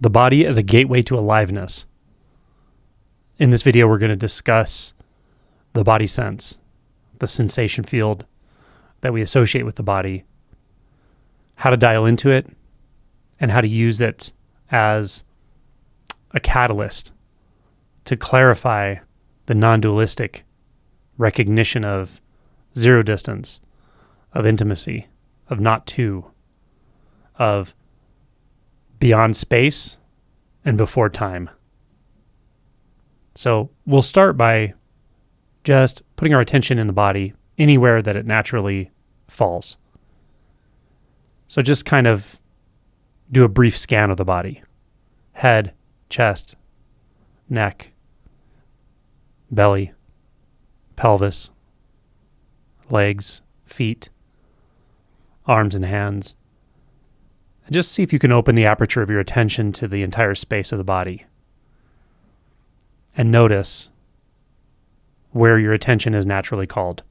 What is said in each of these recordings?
The body as a gateway to aliveness. In this video, we're going to discuss the body sense, the sensation field that we associate with the body, how to dial into it, and how to use it as a catalyst to clarify the non-dualistic recognition of zero distance, of intimacy, of not two, of beyond space and before time. So we'll start by just putting our attention in the body anywhere that it naturally falls. So just kind of do a brief scan of the body. Head, chest, neck, belly, pelvis, legs, feet, arms and hands. And just see if you can open the aperture of your attention to the entire space of the body. And notice where your attention is naturally called.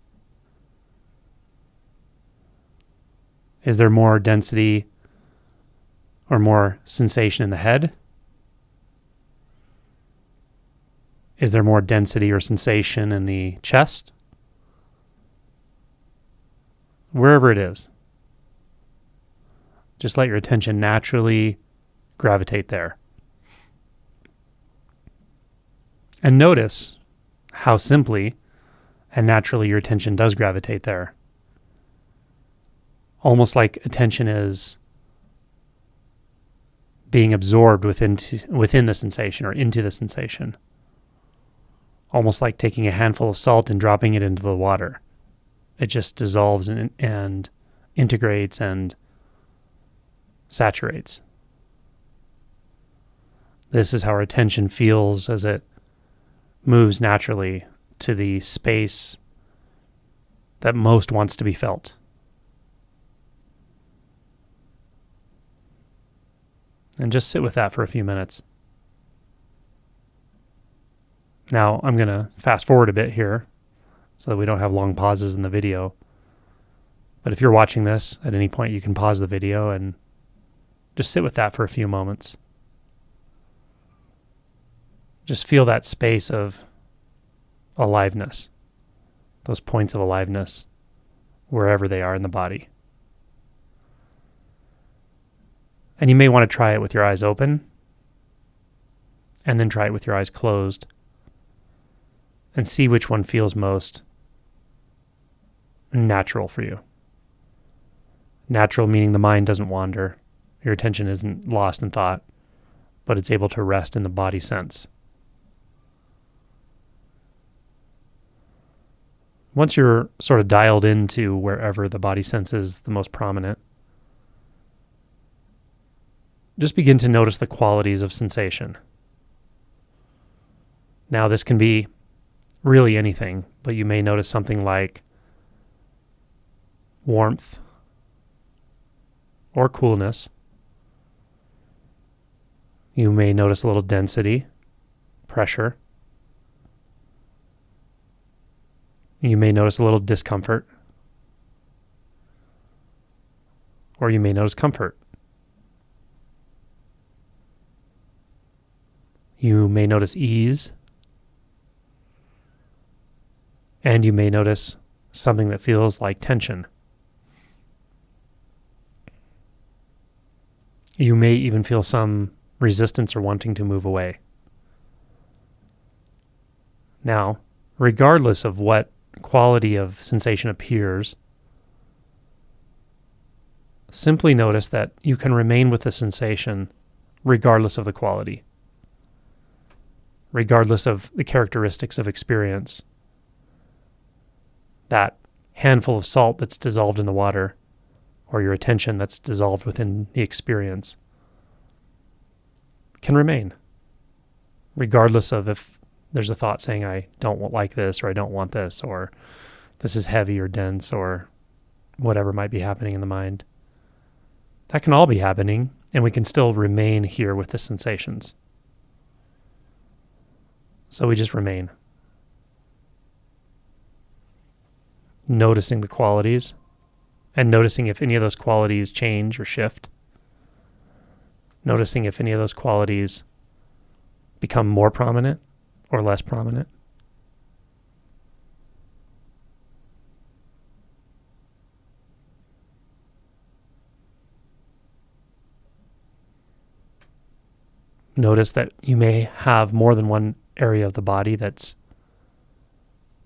Is there more density or more sensation in the head? Is there more density or sensation in the chest? Wherever it is, just let your attention naturally gravitate there. And notice how simply and naturally your attention does gravitate there. Almost like attention is being absorbed within the sensation or into the sensation. Almost like taking a handful of salt and dropping it into the water. It just dissolves and integrates and saturates. This is how our attention feels as it moves naturally to the space that most wants to be felt. And just sit with that for a few minutes. Now, I'm going to fast forward a bit here so that we don't have long pauses in the video. But if you're watching this, at any point you can pause the video and just sit with that for a few moments. Just feel that space of aliveness, those points of aliveness, wherever they are in the body. And you may want to try it with your eyes open, and then try it with your eyes closed, and see which one feels most natural for you. Natural meaning the mind doesn't wander. Your attention isn't lost in thought, but it's able to rest in the body sense. Once you're sort of dialed into wherever the body sense is the most prominent, just begin to notice the qualities of sensation. Now, this can be really anything, but you may notice something like warmth or coolness. You may notice a little density, pressure. You may notice a little discomfort, or you may notice comfort. You may notice ease, and you may notice something that feels like tension. You may even feel some resistance or wanting to move away. Now, regardless of what quality of sensation appears, simply notice that you can remain with the sensation regardless of the quality, regardless of the characteristics of experience. That handful of salt that's dissolved in the water, or your attention that's dissolved within the experience, can remain, regardless of if there's a thought saying, I don't like this, or I don't want this, or this is heavy or dense, or whatever might be happening in the mind. That can all be happening, and we can still remain here with the sensations. So we just remain. Noticing the qualities, and noticing if any of those qualities change or shift. noticing if any of those qualities become more prominent or less prominent. Notice that you may have more than one area of the body that's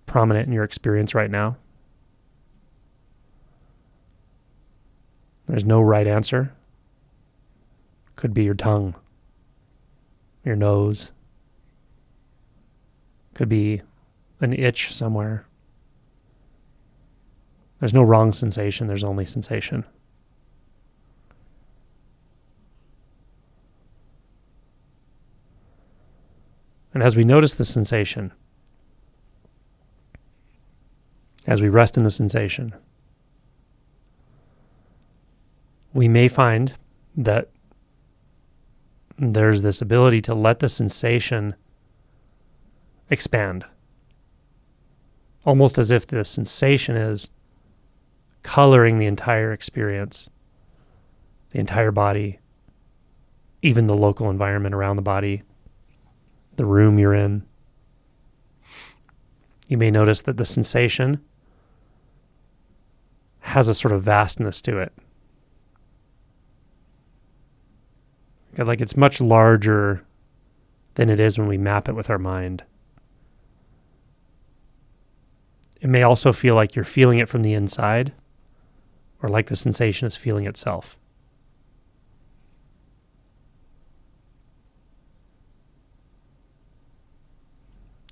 prominent in your experience right now. There's no right answer. Could be your tongue, your nose. Could be an itch somewhere. There's no wrong sensation, there's only sensation. And as we notice the sensation, as we rest in the sensation, we may find that there's this ability to let the sensation expand. Almost as if the sensation is coloring the entire experience, the entire body, even the local environment around the body, the room you're in. You may notice that the sensation has a sort of vastness to it. Like it's much larger than it is when we map it with our mind. It may also feel like you're feeling it from the inside, or like the sensation is feeling itself.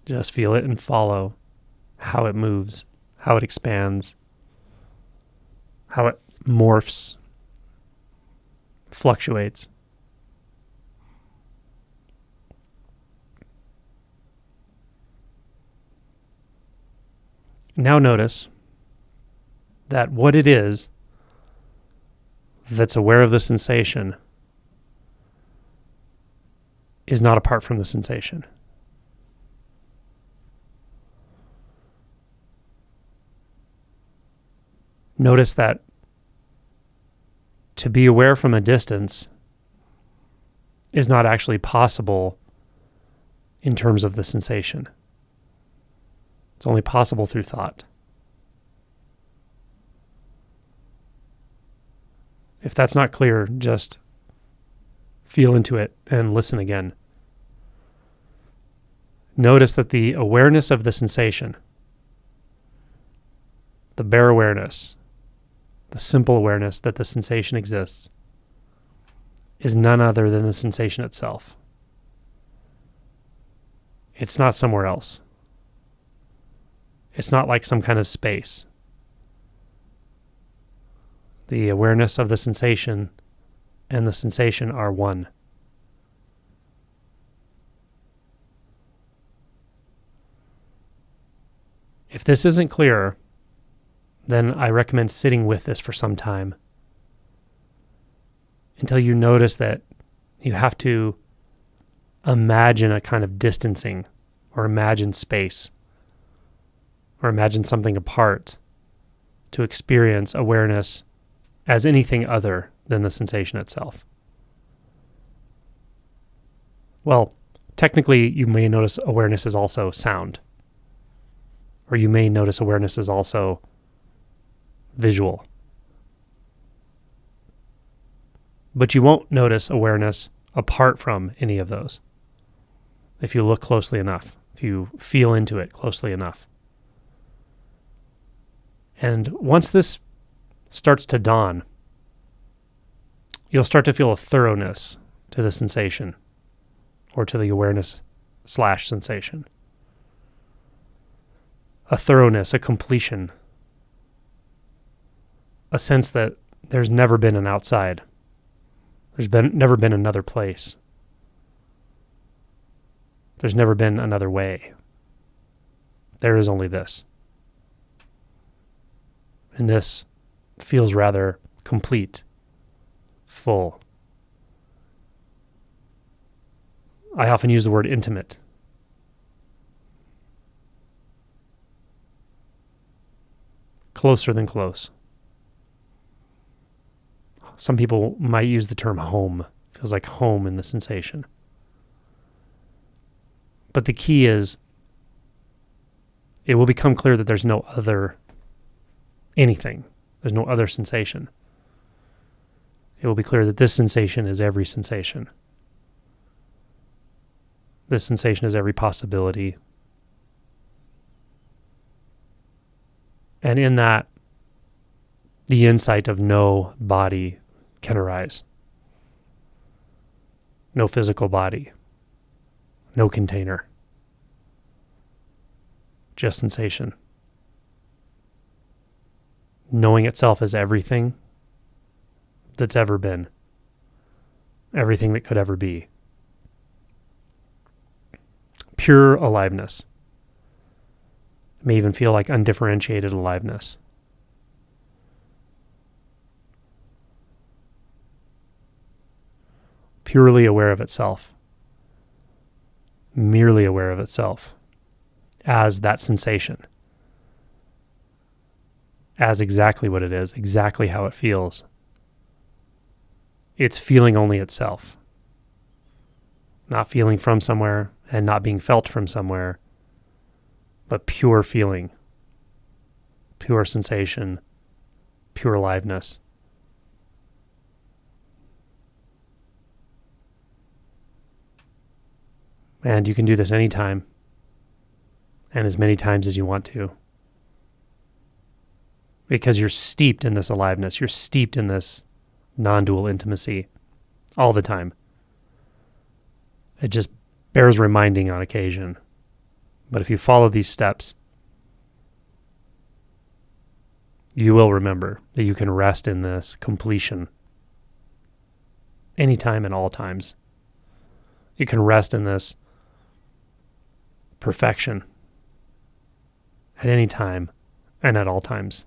Just feel it and follow how it moves, how it expands, how it morphs, fluctuates. Now notice that what it is that's aware of the sensation is not apart from the sensation. Notice that to be aware from a distance is not actually possible in terms of the sensation. It's only possible through thought. If that's not clear, just feel into it and listen again. Notice that the awareness of the sensation, the bare awareness, the simple awareness that the sensation exists, is none other than the sensation itself. It's not somewhere else. It's not like some kind of space. The awareness of the sensation and the sensation are one. If this isn't clear, then I recommend sitting with this for some time until you notice that you have to imagine a kind of distancing, or imagine space, or imagine something apart to experience awareness as anything other than the sensation itself. Well, technically, you may notice awareness is also sound, or you may notice awareness is also visual. But you won't notice awareness apart from any of those if you look closely enough, if you feel into it closely enough. And once this starts to dawn, you'll start to feel a thoroughness to the sensation, or to the awareness/sensation. A thoroughness, a completion, a sense that there's never been an outside. There's never been another place. There's never been another way. There is only this. And this feels rather complete, full. I often use the word intimate. Closer than close. Some people might use the term home Feels like home in the sensation. But the key is, it will become clear that there's no other anything. There's no other sensation. It will be clear that this sensation is every sensation. This sensation is every possibility. And in that, the insight of no body can arise. No physical body. No container. Just sensation. Knowing itself as everything that's ever been. Everything that could ever be. Pure aliveness. It may even feel like undifferentiated aliveness. Purely aware of itself. Merely aware of itself as that sensation. As exactly what it is, exactly how it feels. It's feeling only itself. Not feeling from somewhere and not being felt from somewhere, but pure feeling, pure sensation, pure aliveness. And you can do this anytime and as many times as you want to. Because you're steeped in this aliveness. You're steeped in this non-dual intimacy all the time. It just bears reminding on occasion. But if you follow these steps, you will remember that you can rest in this completion anytime and all times. You can rest in this perfection at any time and at all times.